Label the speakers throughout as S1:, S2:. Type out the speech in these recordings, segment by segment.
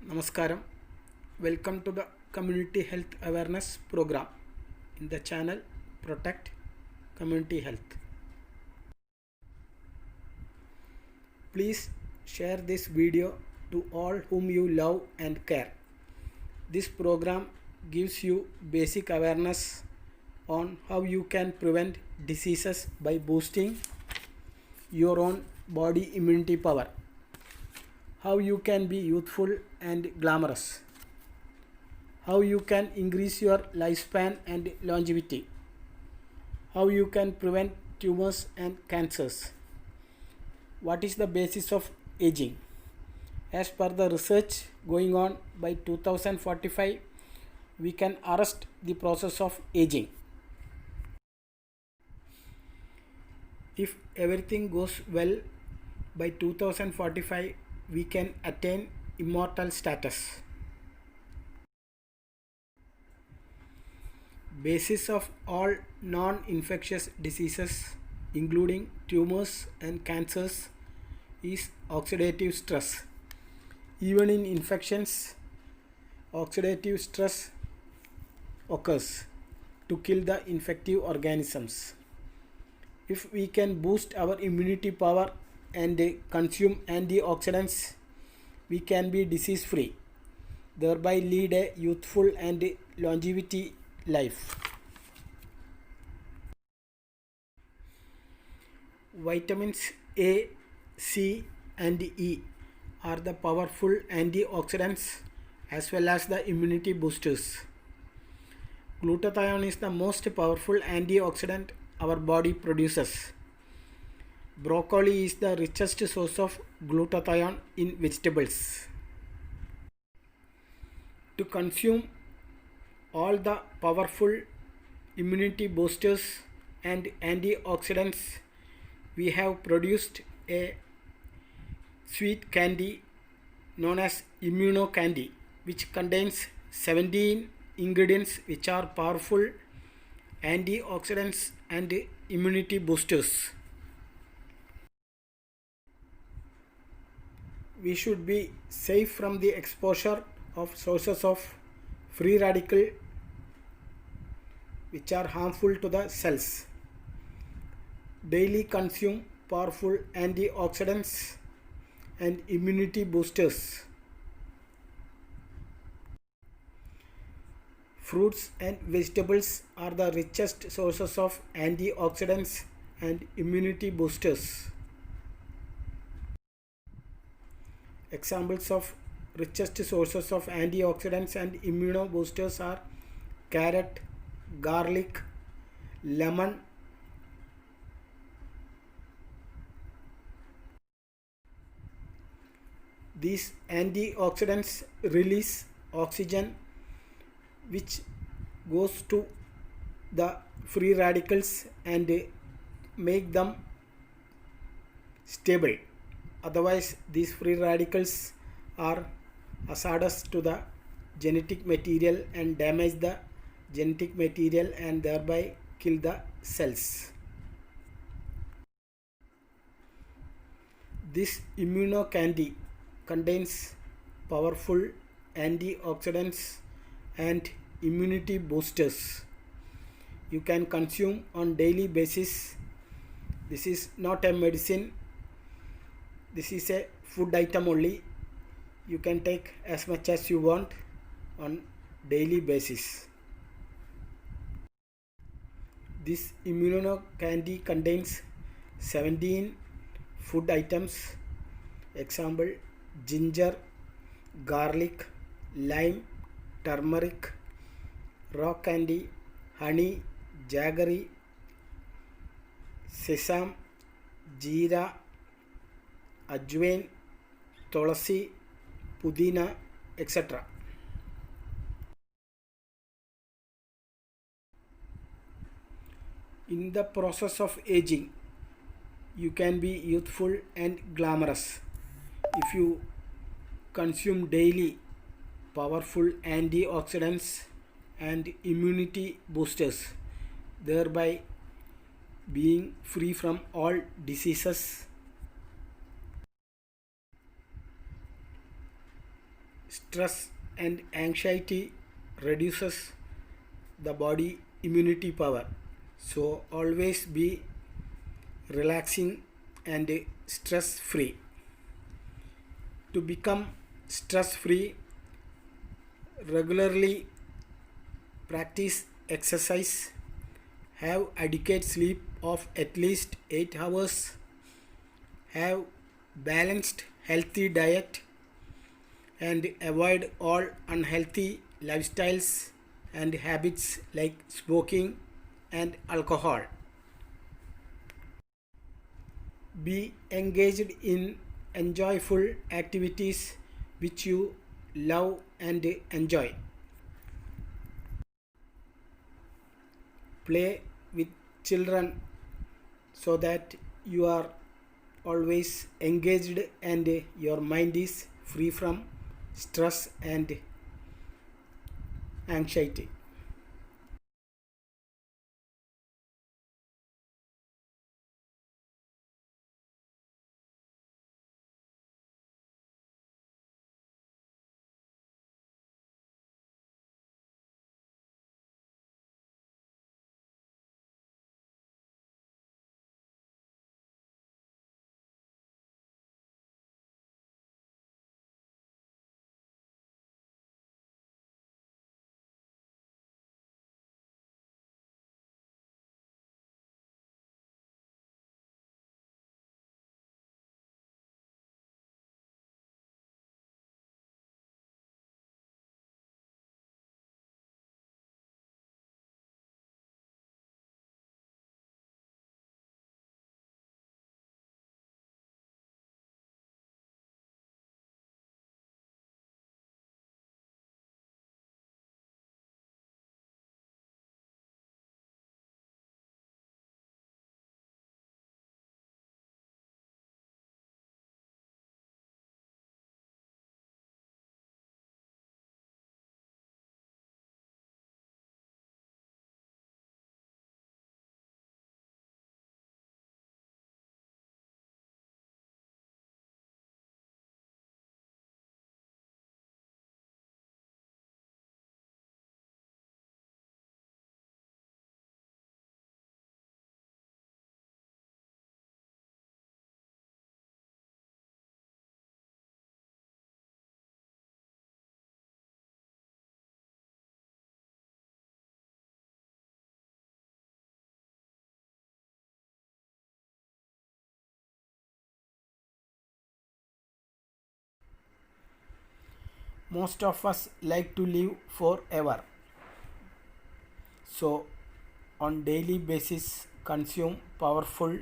S1: Namaskaram. Welcome to the Community Health Awareness Program in the channel Protect Community Health. Please share this video to all whom you love and care. This program gives you basic awareness on how you can prevent diseases by boosting your own body immunity power, how you can be youthful and glamorous, how you can increase your lifespan and longevity, how you can prevent tumors and cancers. What is the basis of aging? As per the research going on, by 2045 we can arrest the process of aging. If everything goes well, by 2045 we can attain immortal status. Basis of all non-infectious diseases including tumors and cancers is oxidative stress. Even in infections, oxidative stress occurs to kill the infective organisms. If we can boost our immunity power and consume antioxidants, we can be disease free, thereby lead a youthful and longevity life. Vitamins A, C and E are the powerful antioxidants as well as the immunity boosters. Glutathione is the most powerful antioxidant our body produces. Broccoli is the richest source of glutathione in vegetables. To consume all the powerful immunity boosters and antioxidants, we have produced a sweet candy known as Immuno Candy, which contains 17 ingredients which are powerful antioxidants and immunity boosters. We should be safe from the exposure of sources of free radical which are harmful to the cells. Daily consume powerful antioxidants and immunity boosters. Fruits and vegetables are the richest sources of antioxidants and immunity boosters. Examples of richest sources of antioxidants and immuno boosters are carrot, garlic, lemon, these antioxidants release oxygen which goes to the free radicals and make them stable. Otherwise, these free radicals are hazardous to the genetic material and damage the genetic material and thereby kill the cells. This Immuno Candy contains powerful antioxidants and immunity boosters. You can consume on daily basis. This is not a medicine. This is a food item only. You can take as much as you want on daily basis. This Immuno Candy contains 17 food items. Example: ginger, garlic, lime, turmeric, rock candy, honey, jaggery, sesame, jeera, ajwain, tulasi, pudina, etc. In the process of aging, you can be youthful and glamorous if you consume daily powerful antioxidants and immunity boosters, thereby being free from all diseases. stress and anxiety reduces the body immunity power. So always be relaxing and stress free. To become stress free, regularly practice exercise, have adequate sleep of at least 8 hours, have balanced healthy diet, and avoid all unhealthy lifestyles and habits like smoking and alcohol. Be engaged in enjoyable activities which you love and enjoy. Play with children so that you are always engaged and your mind is free from stress and anxiety. Most of us like to live forever. So on daily basis consume powerful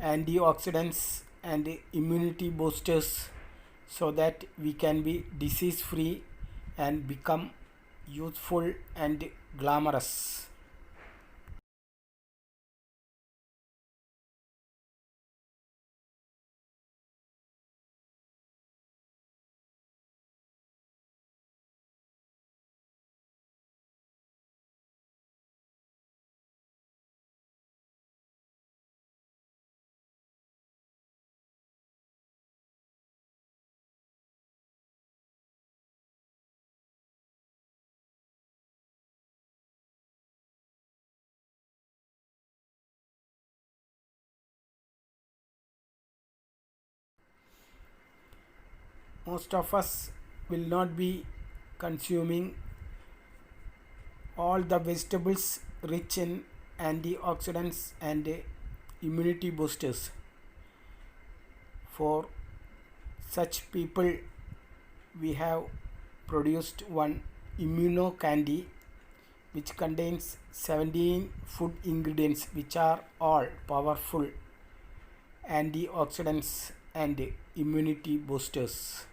S1: antioxidants and immunity boosters so that we can be disease free and become youthful and glamorous. Most of us will not be consuming all the vegetables rich in antioxidants and immunity boosters. For such people, we have produced one immuno candy which contains 17 food ingredients which are all powerful antioxidants and immunity boosters.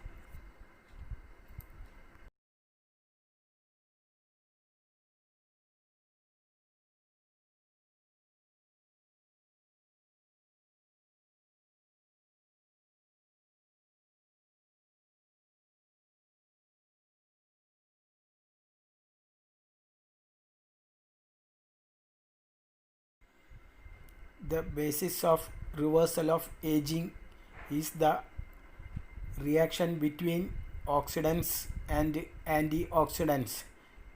S1: The basis of reversal of aging is the reaction between oxidants and antioxidants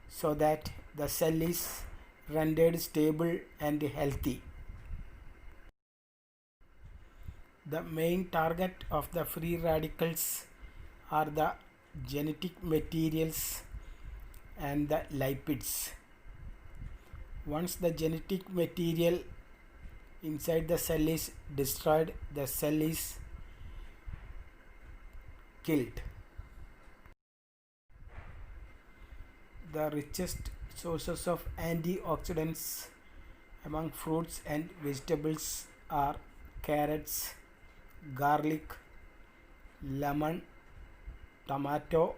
S1: so that the cell is rendered stable and healthy. The main target of the free radicals are the genetic materials and the lipids. Once the genetic material inside the cell is destroyed, the cell is killed. The richest sources of antioxidants among fruits and vegetables are carrots, garlic, lemon, tomato,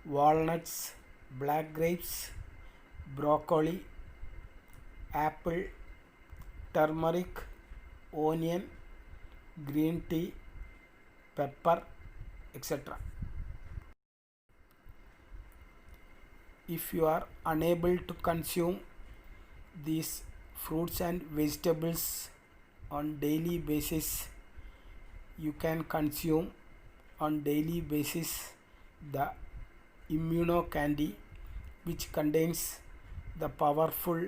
S1: walnuts, black grapes, broccoli, apple, turmeric, onion, green tea, pepper, etc. If you are unable to consume these fruits and vegetables on daily basis, you can consume on daily basis the immunocandy, which contains the powerful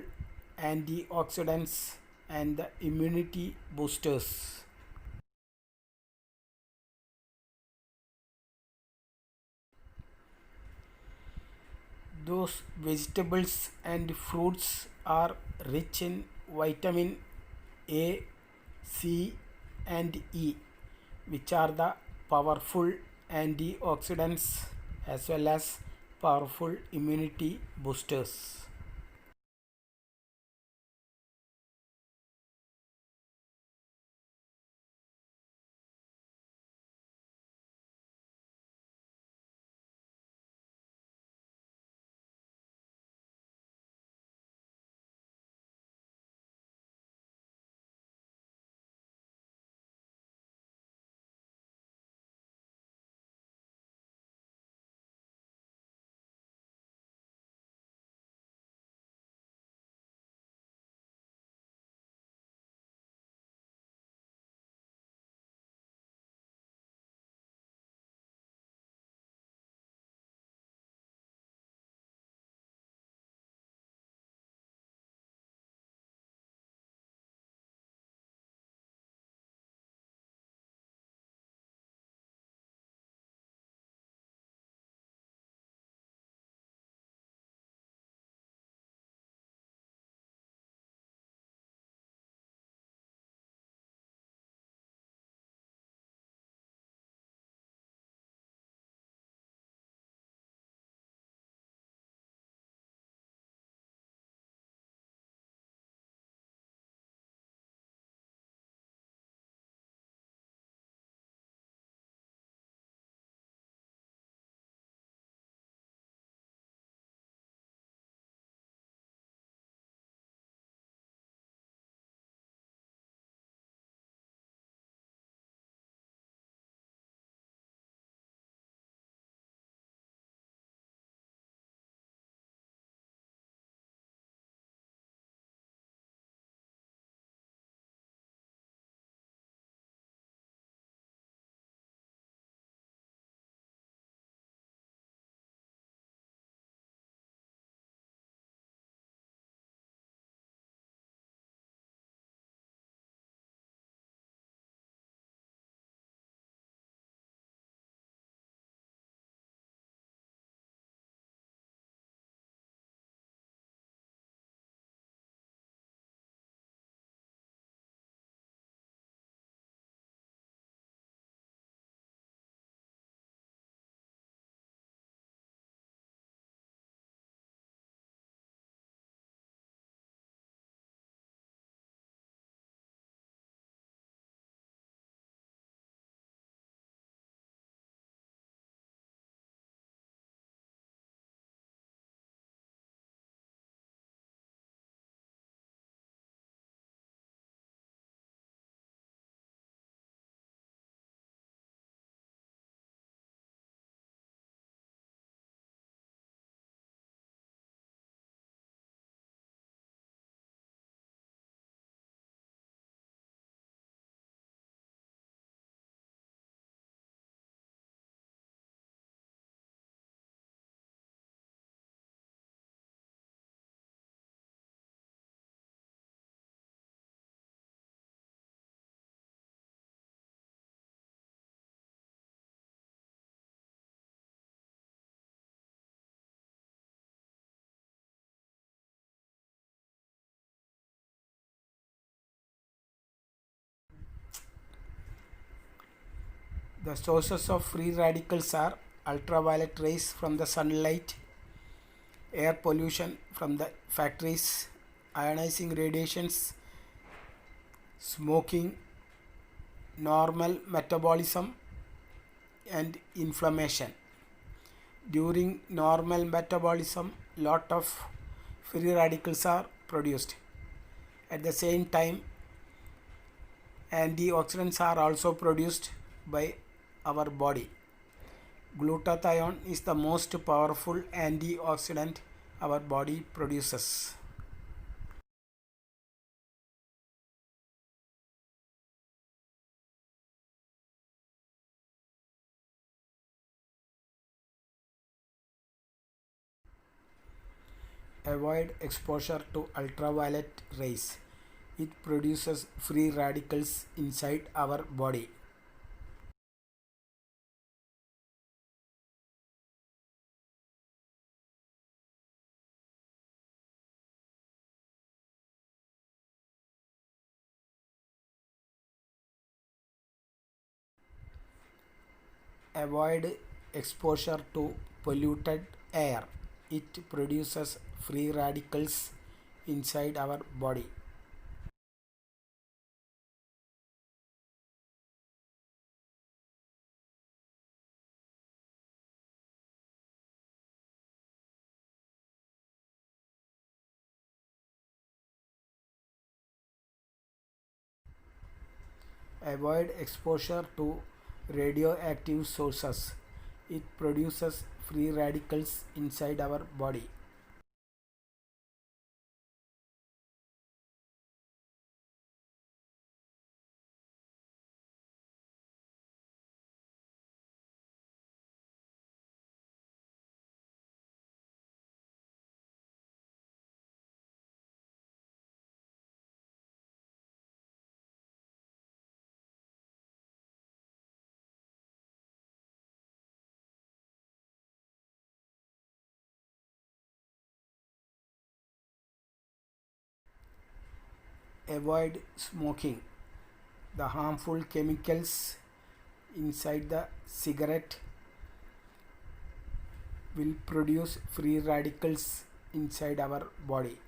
S1: antioxidants and the immunity boosters. Those vegetables and fruits are rich in vitamin A, C, and E, which are the powerful antioxidants as well as powerful immunity boosters. The sources of free radicals are ultraviolet rays from the sunlight, air pollution from the factories, ionizing radiations, smoking, normal metabolism, and inflammation. During normal metabolism, lot of free radicals are produced. At the same time, antioxidants are also produced by our body. Glutathione is the most powerful antioxidant our body produces. Avoid exposure to ultraviolet rays. It produces free radicals inside our body. Avoid exposure to polluted air. It produces free radicals inside our body. Avoid exposure to radioactive sources. It produces free radicals inside our body. Avoid smoking. The harmful chemicals inside the cigarette will produce free radicals inside our body.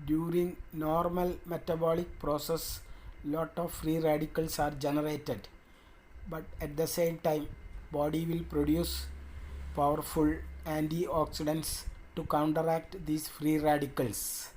S1: During normal metabolic process, lot of free radicals are generated, but at the same time body will produce powerful antioxidants to counteract these free radicals.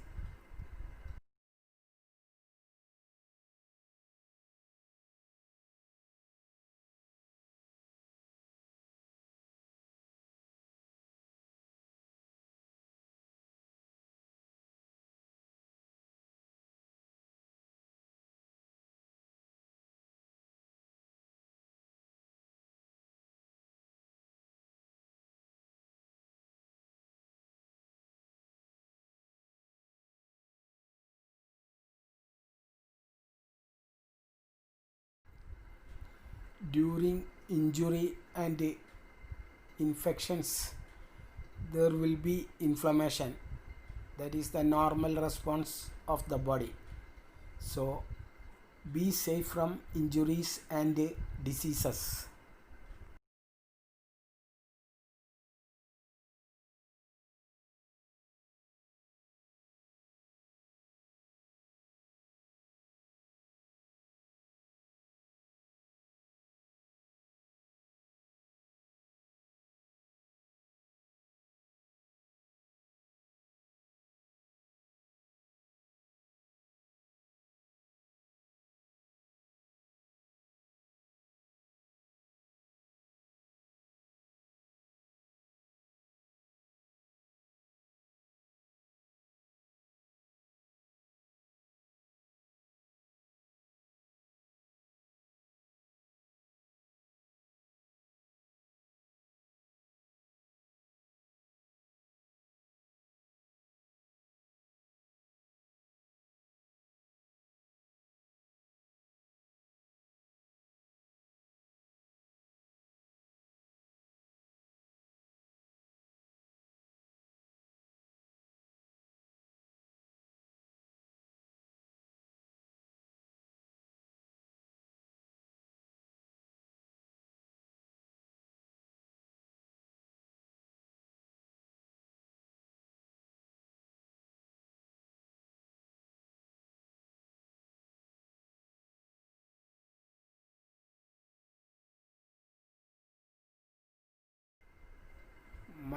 S1: During injury and infections, there will be inflammation. That is the normal response of the body. So be safe from injuries and diseases.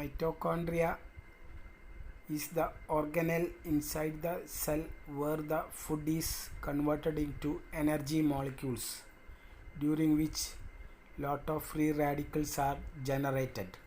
S1: Mitochondria is the organelle inside the cell where the food is converted into energy molecules, during which lot of free radicals are generated.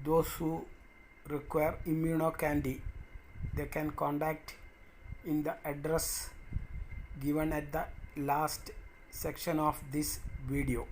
S1: Those who require immunocandy, they can contact in the address given at the last section of this video.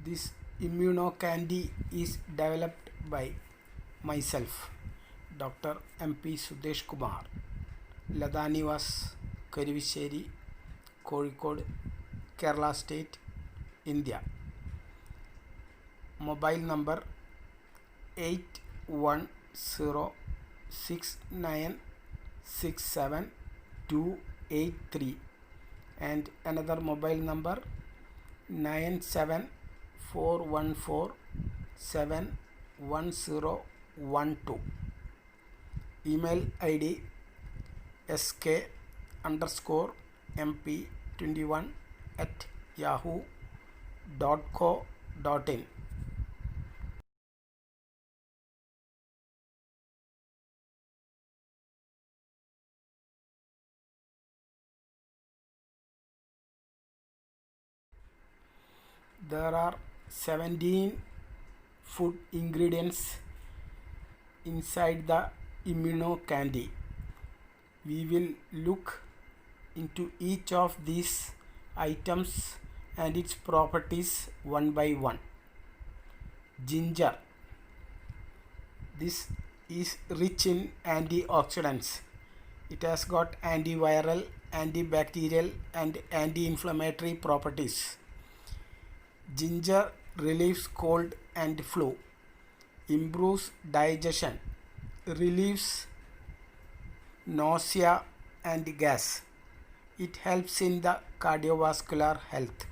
S1: This immuno candy is developed by myself, Dr. MP Sudesh Kumar, Ladanivas, Karivisheri, Kozhikode, Kerala State, India. Mobile number 8106967283 and another mobile number 9741471012. Email ID sk_mp21@yahoo.co.in. There are 17 food ingredients inside the immuno candy. We will look into each of these items and its properties one by one. Ginger. This is rich in antioxidants. It has got antiviral, antibacterial and anti-inflammatory properties. Ginger relieves cold and flu, improves digestion, relieves nausea and gas. It helps in the cardiovascular health.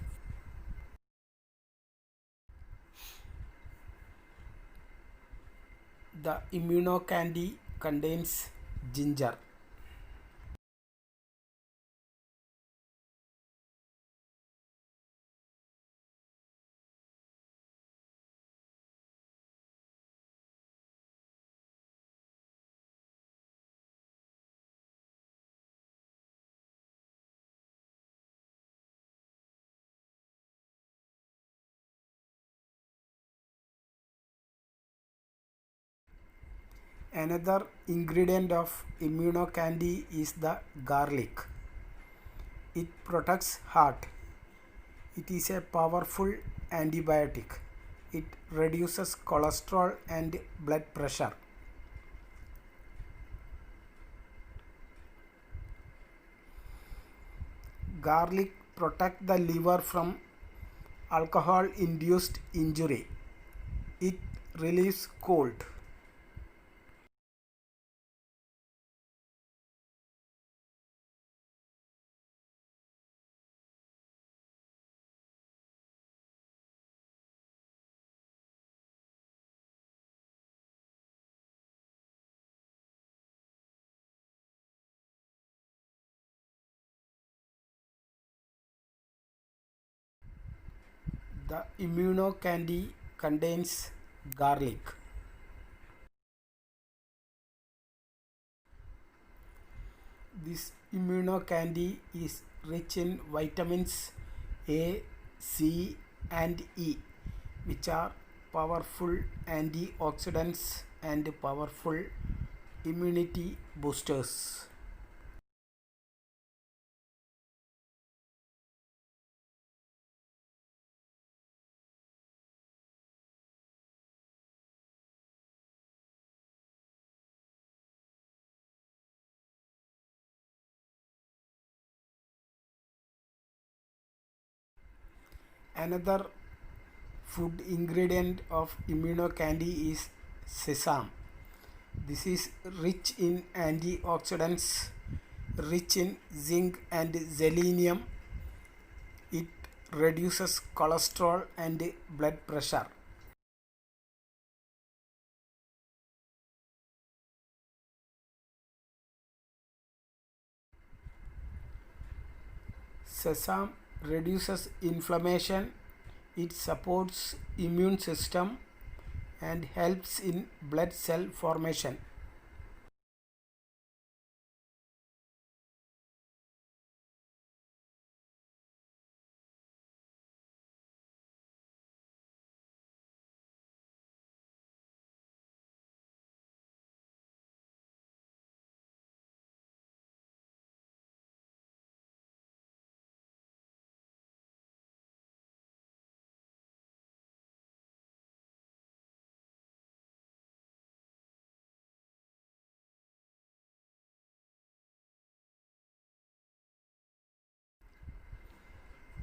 S1: The immuno candy contains ginger. Another ingredient of immuno candy is the garlic. It protects heart. It is a powerful antibiotic. It reduces cholesterol and blood pressure. Garlic protects the liver from alcohol-induced injury. It relieves cold. The immuno candy contains garlic. This immuno candy is rich in vitamins A, C and E, which are powerful antioxidants and powerful immunity boosters. Another food ingredient of immuno candy is sesame. This is rich in antioxidants, rich in zinc and selenium. It reduces cholesterol and blood pressure. Sesame reduces inflammation. It supports immune system and helps in blood cell formation.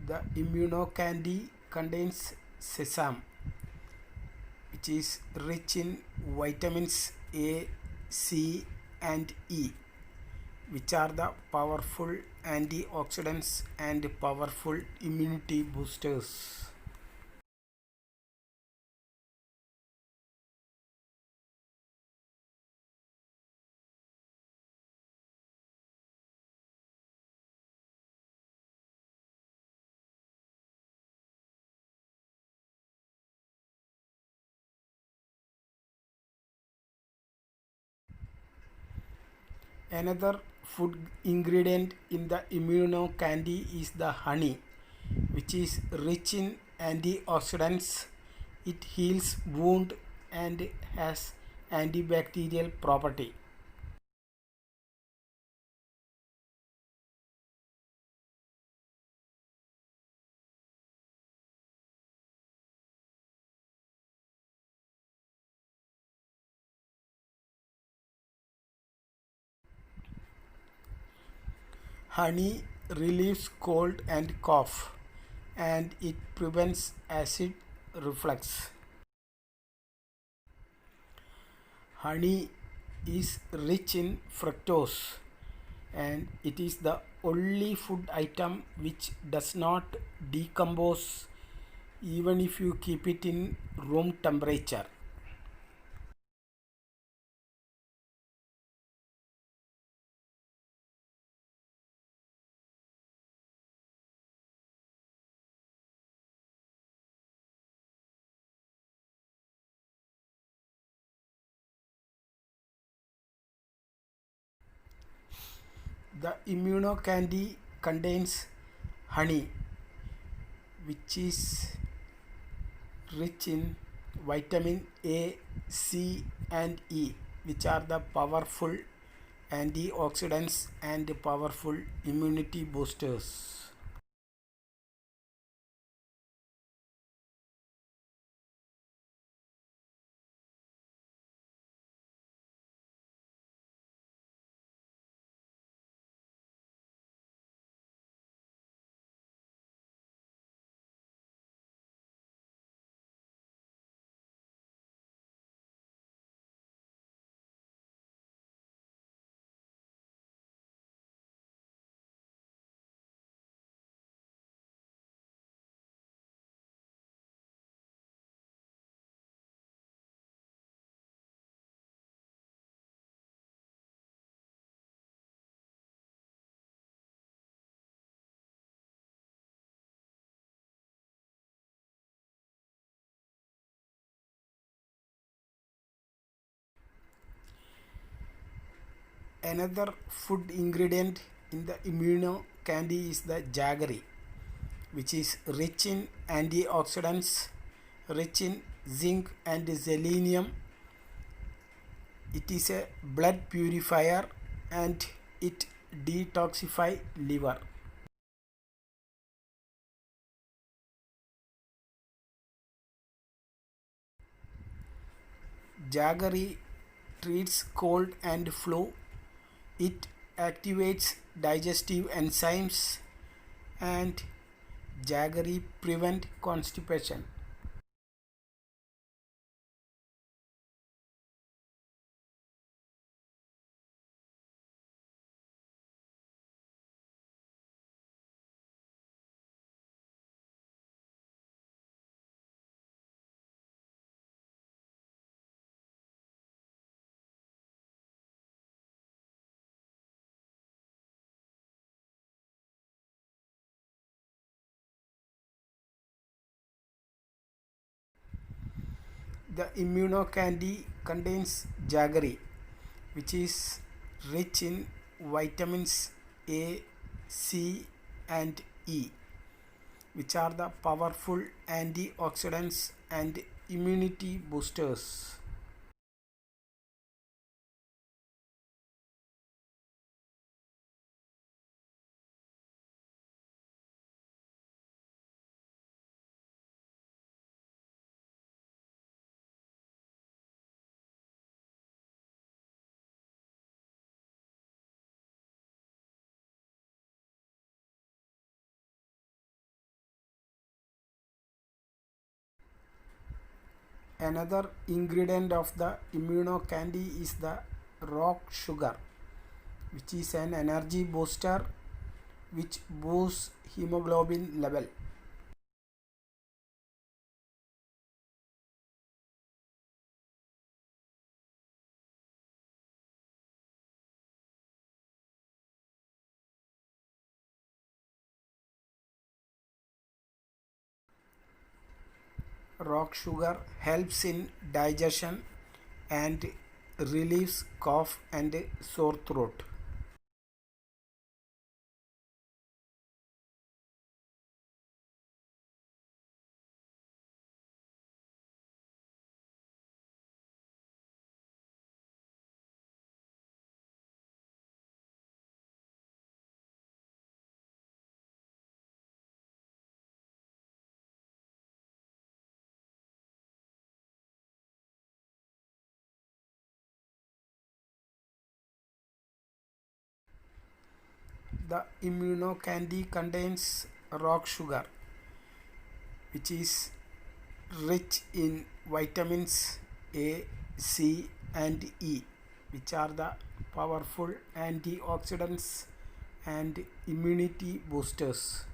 S1: The immunocandy contains sesame, which is rich in vitamins A, C, and E, which are the powerful antioxidants and powerful immunity boosters. Another food ingredient in the immunocandy is the honey, which is rich in antioxidants. It heals wound and has antibacterial property. Honey relieves cold and cough, and it prevents acid reflux. Honey is rich in fructose, and it is the only food item which does not decompose even if you keep it in room temperature. The immunocandy contains honey, which is rich in vitamin A, C, and E, which are the powerful antioxidants and powerful immunity boosters. Another food ingredient in the immunocandy is the jaggery, which is rich in antioxidants, rich in zinc and selenium. It is a blood purifier and it detoxify liver. Jaggery treats cold and flu. It activates digestive enzymes, and jaggery prevent constipation. The immunocandy contains jaggery, which is rich in vitamins A, C, and E, which are the powerful antioxidants and immunity boosters. Another ingredient of the immuno candy is the rock sugar, which is an energy booster which boosts hemoglobin level. Rock sugar helps in digestion and relieves cough and sore throat. The immuno candy contains rock sugar, which is rich in vitamins A, C, and E, which are the powerful antioxidants and immunity boosters.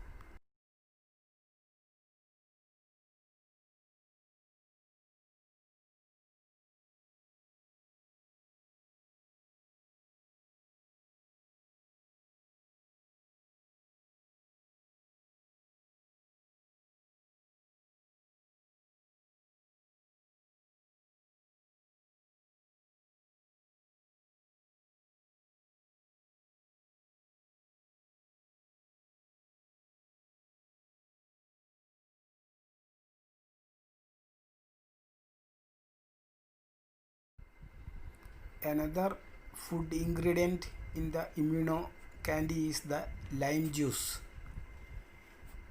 S1: Another food ingredient in the immuno candy is the lime juice,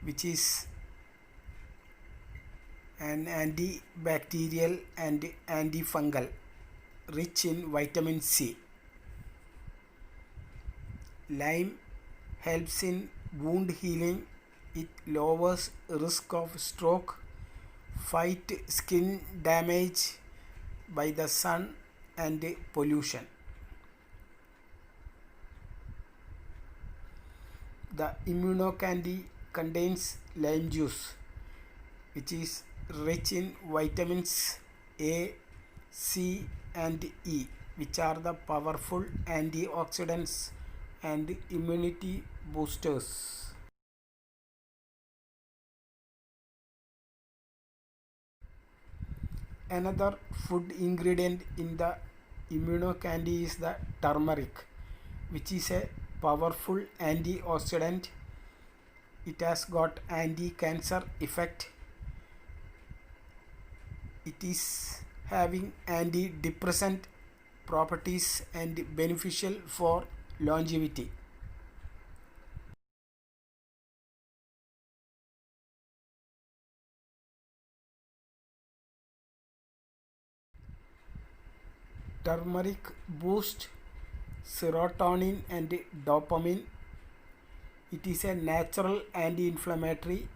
S1: which is an antibacterial and antifungal rich in vitamin C. Lime helps in wound healing. It lowers risk of stroke, fight skin damage by the sun and pollution. The immuno candy contains lime juice, which is rich in vitamins A, C, and E, which are the powerful antioxidants and immunity boosters. Another food ingredient in the immuno candy is the turmeric, which is a powerful antioxidant. It has got anti-cancer effect. It is having antidepressant properties and beneficial for longevity. Turmeric boosts serotonin and dopamine. It is a natural anti-inflammatory.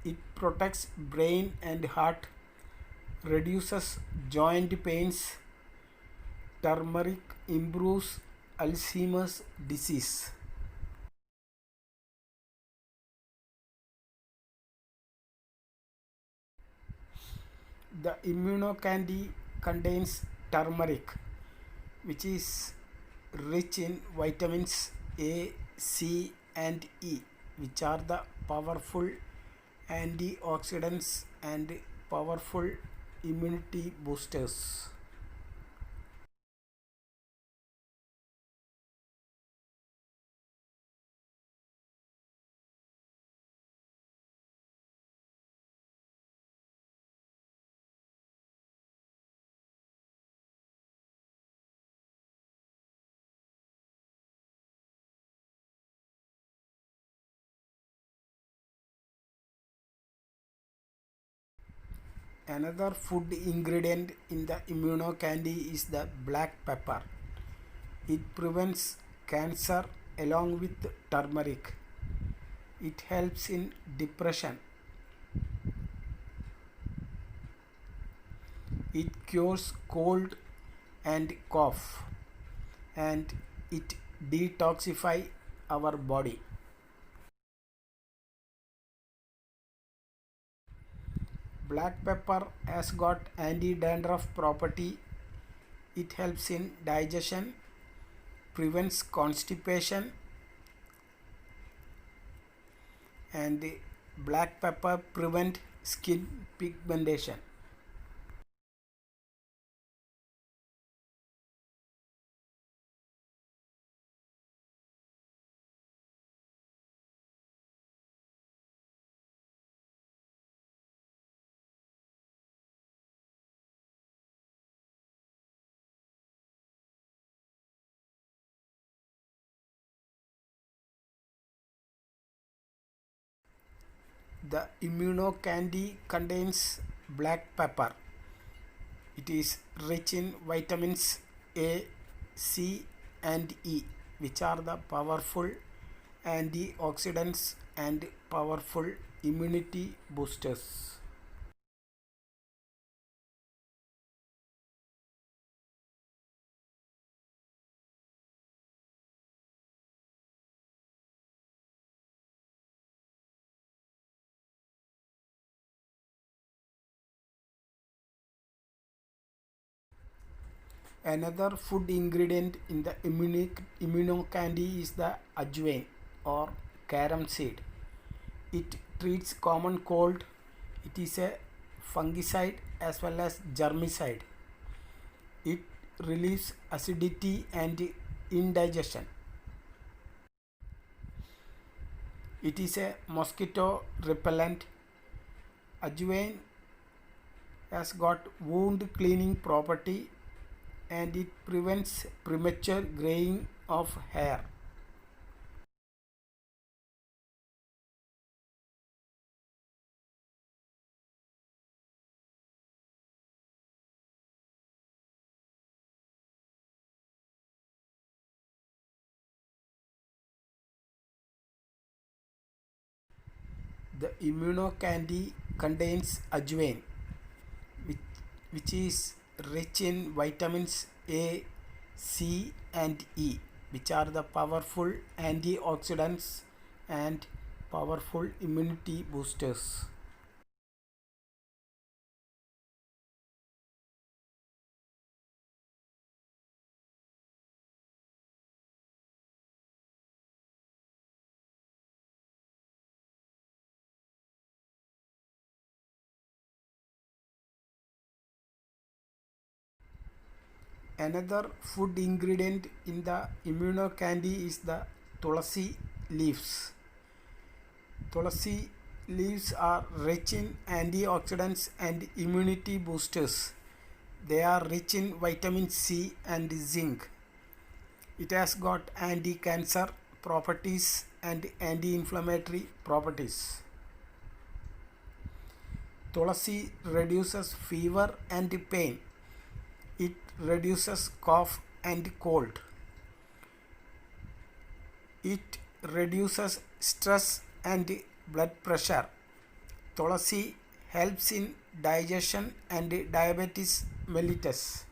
S1: It protects brain and heart, reduces joint pains. Turmeric improves Alzheimer's disease. The immuno candy contains turmeric, which is rich in vitamins A, C, and E, which are the powerful antioxidants and powerful immunity boosters. Another food ingredient in the immuno candy is the black pepper. It prevents cancer along with turmeric. It helps in depression. It cures cold and cough, and it detoxify our body. Black pepper has got anti-dandruff property. It helps in digestion, prevents constipation, and black pepper prevent skin pigmentation. The immuno candy contains black pepper. It is rich in vitamins A, C, and E, which are the powerful antioxidants and powerful immunity boosters. Another food ingredient in the immuno candy is the ajwain or carom seed. It treats common cold. It is a fungicide as well as germicide. It relieves acidity and indigestion. It is a mosquito repellent. Ajwain has got wound cleaning property, and it prevents premature graying of hair. The immuno candy contains ajwain, which, which is rich in vitamins A, C, and E, which are the powerful antioxidants and powerful immunity boosters. Another food ingredient in the immuno candy is the tulsi leaves. Tulsi leaves are rich in antioxidants and immunity boosters. They are rich in vitamin C and zinc. It has got anti-cancer properties and anti-inflammatory properties. Tulsi reduces fever and pain. It reduces cough and cold. It reduces stress and blood pressure. Tulsi helps in digestion and diabetes mellitus.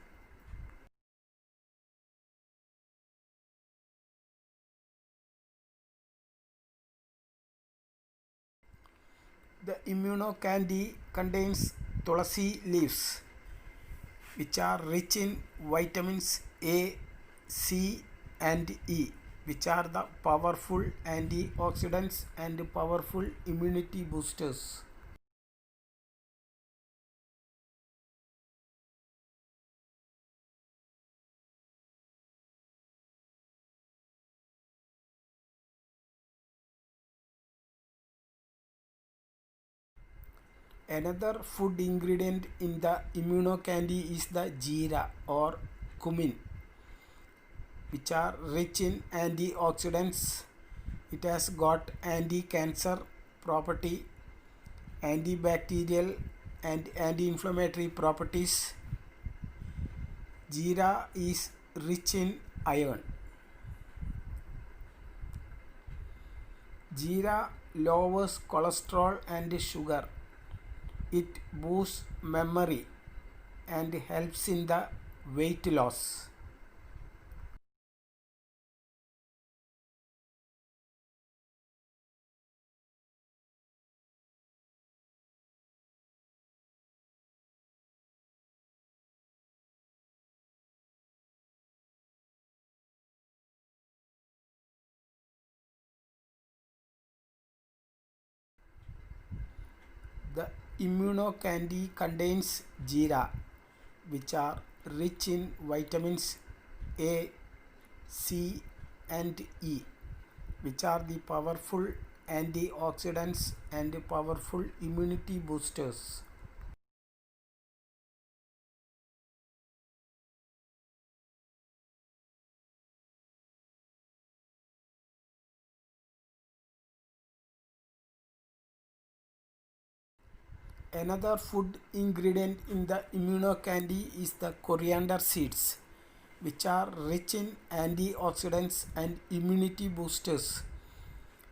S1: The immuno candy contains tulsi leaves, which are rich in vitamins A, C, and E, which are the powerful antioxidants and powerful immunity boosters. Another food ingredient in the immuno candy is the jeera or cumin, which are rich in antioxidants. It has got anti-cancer property, antibacterial and anti-inflammatory properties. Jeera is rich in iron. Jeera lowers cholesterol and sugar. It boosts memory. and helps in the weight loss. The immuno candy contains jeera, which are rich in vitamins A, C, and E, which are the powerful antioxidants and powerful immunity boosters. Another food ingredient in the immuno candy is the coriander seeds, which are rich in antioxidants and immunity boosters.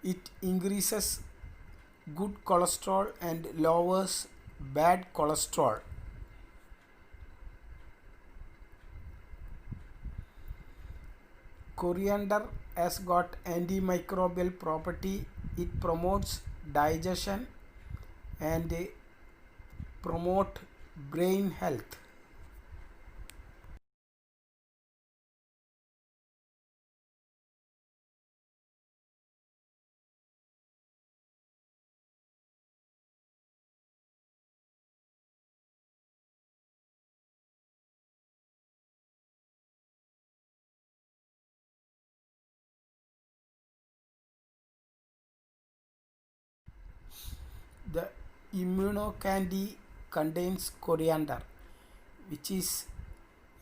S1: It increases good cholesterol and lowers bad cholesterol. Coriander has got antimicrobial property. It promotes digestion and promote brain health. The immuno candy contains coriander, which is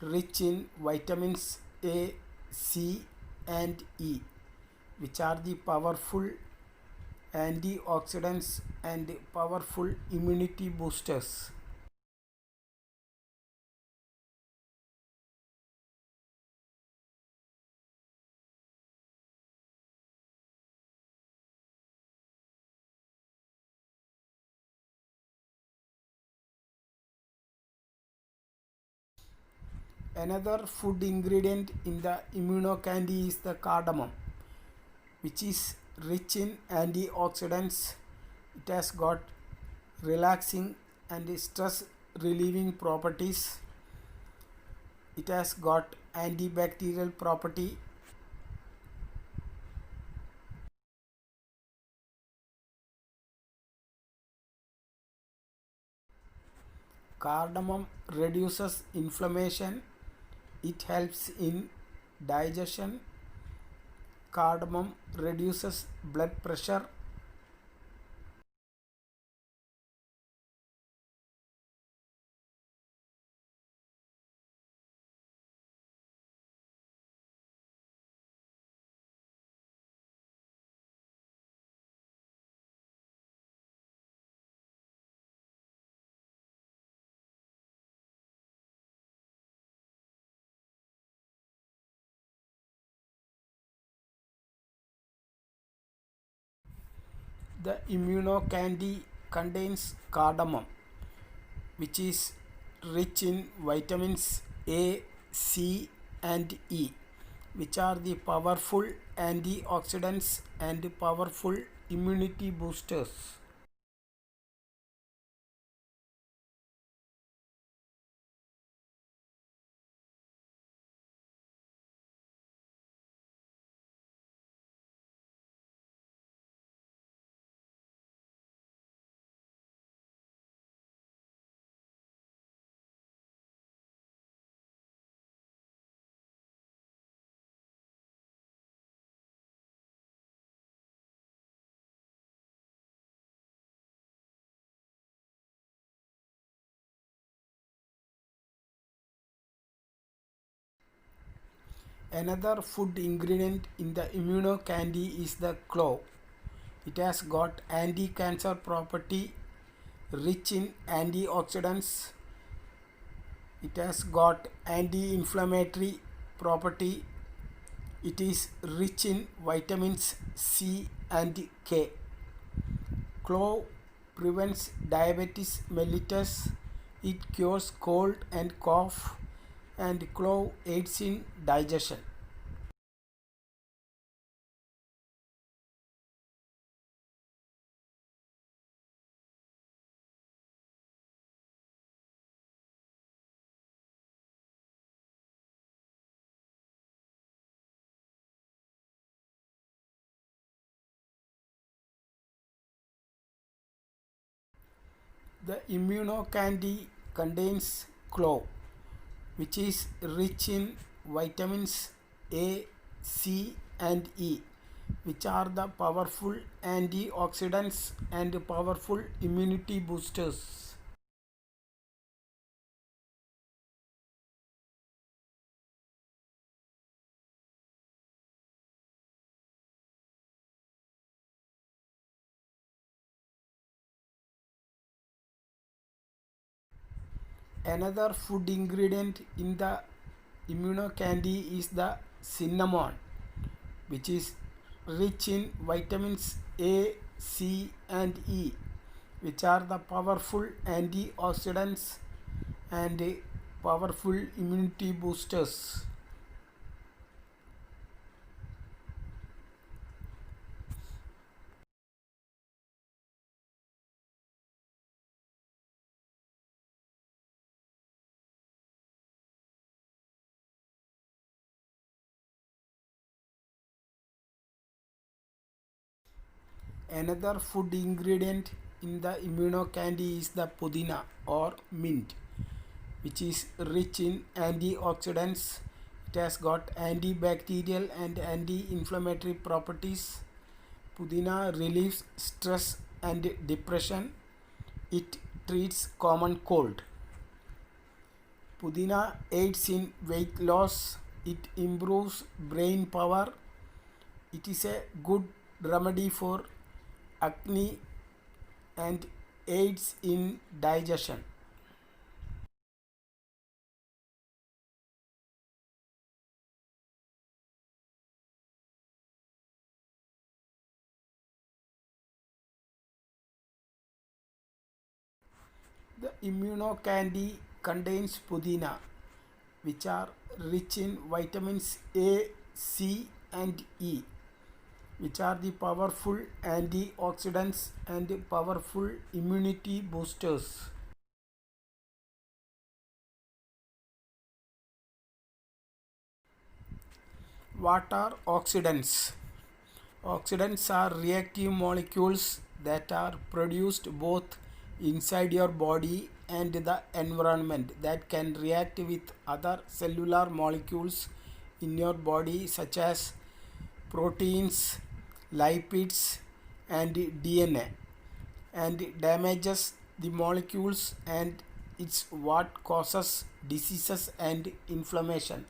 S1: rich in vitamins A, C, and E, which are the powerful antioxidants and powerful immunity boosters. Another food ingredient in the immuno candy is the cardamom, which is rich in antioxidants. It has got relaxing and stress relieving properties. It has got antibacterial property. Cardamom reduces inflammation. It helps in digestion. Cardamom reduces blood pressure. The immuno candy contains cardamom, which is rich in vitamins A, C, and E, which are the powerful antioxidants and powerful immunity boosters. Another food ingredient in the immuno candy is the clove. It has got anti-cancer property, rich in antioxidants. It has got anti-inflammatory property. It is rich in vitamins C and K. Clove prevents diabetes mellitus It cures cold and cough, and clove aids in digestion. The immunocandy contains clove, which is rich in vitamins A, C, and E, which are the powerful antioxidants and powerful immunity boosters. Another food ingredient in the immunocandy is the cinnamon, which is rich in vitamins A, C, and E, which are the powerful antioxidants and powerful immunity boosters. Another food ingredient in the immunocandy is the pudina or mint, which is rich in antioxidants. It has got antibacterial and anti-inflammatory properties. Pudina relieves stress and depression. It treats common cold. Pudina aids in weight loss. It improves brain power. It is a good remedy for acne and aids in digestion. The immunocandy contains pudina, which are rich in vitamins A, C, and E, which are the powerful antioxidants and powerful immunity boosters. What are oxidants? Oxidants are reactive molecules that are produced both inside your body and the environment that can react with other cellular molecules in your body, such as proteins, lipids, and DNA, and damages the molecules, and it's what causes diseases and inflammation.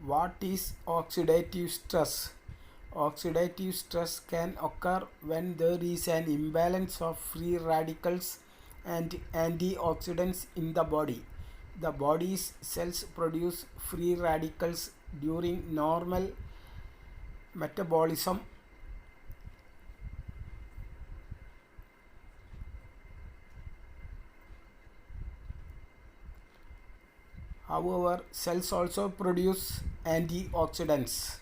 S1: What is oxidative stress? Oxidative stress can occur when there is an imbalance of free radicals and antioxidants in the body. The body's cells produce free radicals during normal metabolism. However, cells also produce antioxidants.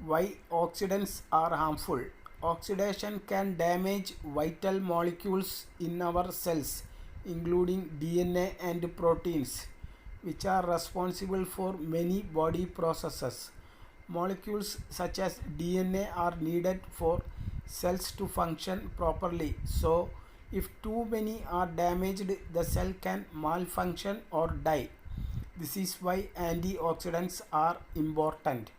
S1: Why oxidants are harmful? Oxidation can damage vital molecules in our cells, including DNA and proteins, which are responsible for many body processes. Molecules such as DNA are needed for cells to function properly. So, if too many are damaged, the cell can malfunction or die. This is why antioxidants are important.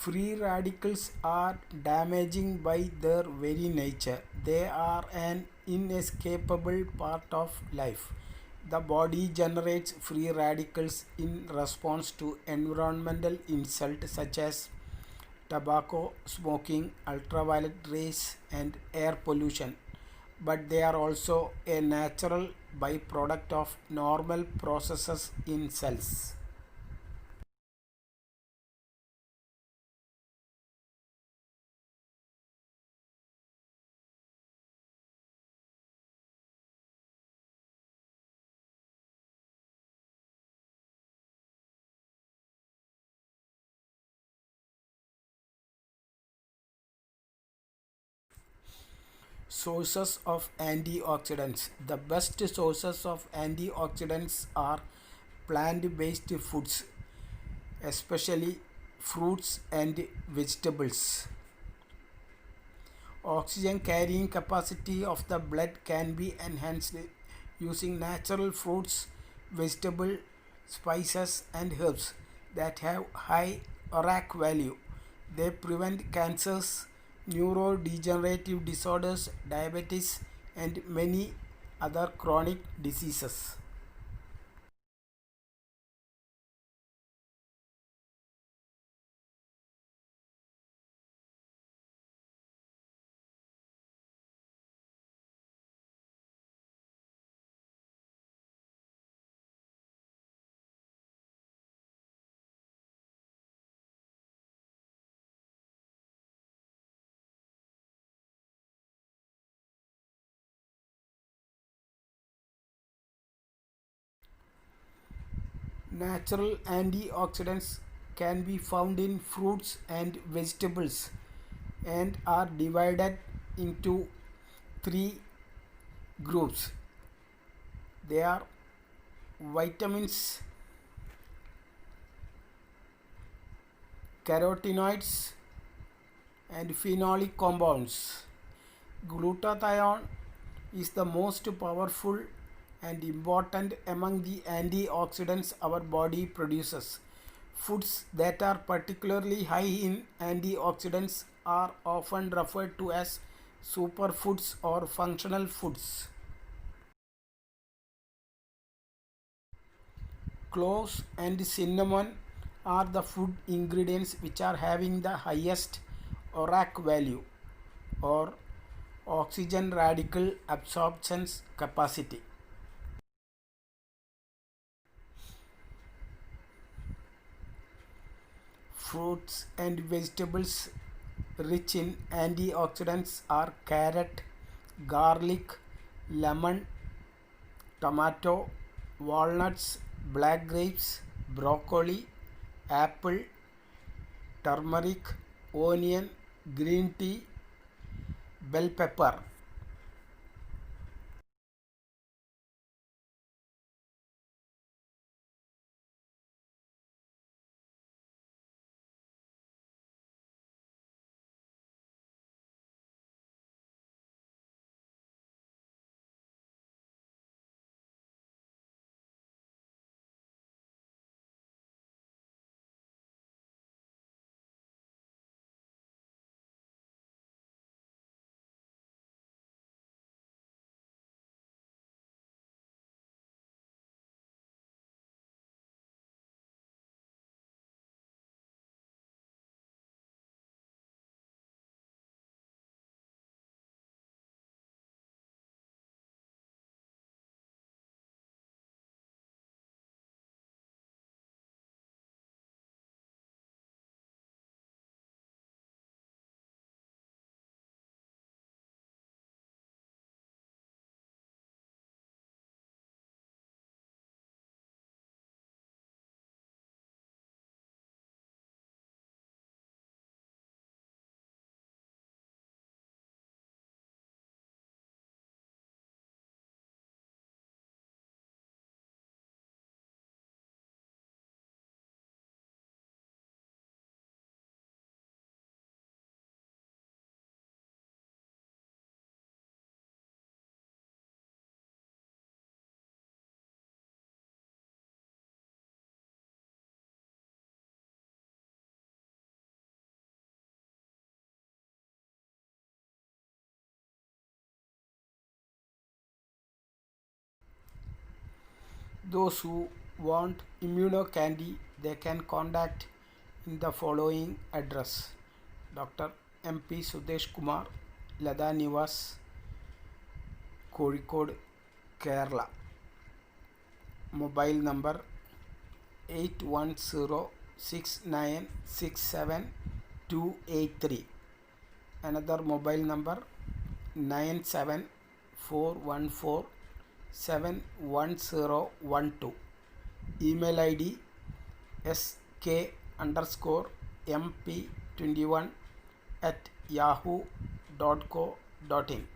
S1: Free radicals are damaging by their very nature. They are an inescapable part of life. The body generates free radicals in response to environmental insults such as tobacco, smoking, ultraviolet rays, and air pollution. But they are also a natural byproduct of normal processes in cells. Sources of antioxidants. The best sources of antioxidants are plant based foods, especially fruits and vegetables. Oxygen carrying capacity of the blood can be enhanced using natural fruits, vegetable, spices, and herbs that have high ORAC value. They prevent cancers, neurodegenerative disorders, diabetes, and many other chronic diseases. Natural antioxidants can be found in fruits and vegetables and are divided into three groups. They are vitamins, carotenoids, and phenolic compounds. Glutathione is the most powerful and important among the antioxidants our body produces. Foods that are particularly high in antioxidants are often referred to as superfoods or functional foods. Cloves and cinnamon are the food ingredients which are having the highest ORAC value or oxygen radical absorption capacity. Fruits and vegetables rich in antioxidants are carrot, garlic, lemon, tomato, walnuts, black grapes, broccoli, apple, turmeric, onion, green tea, bell pepper. Those who want immunocandy, they can contact in the following address: Dr. MP Sudesh Kumar, Lada Nivas, Kozhikode, Kerala. Mobile number 8106967283. Another mobile number 97414711012. Email ID sk_mp21 @yahoo.co.in.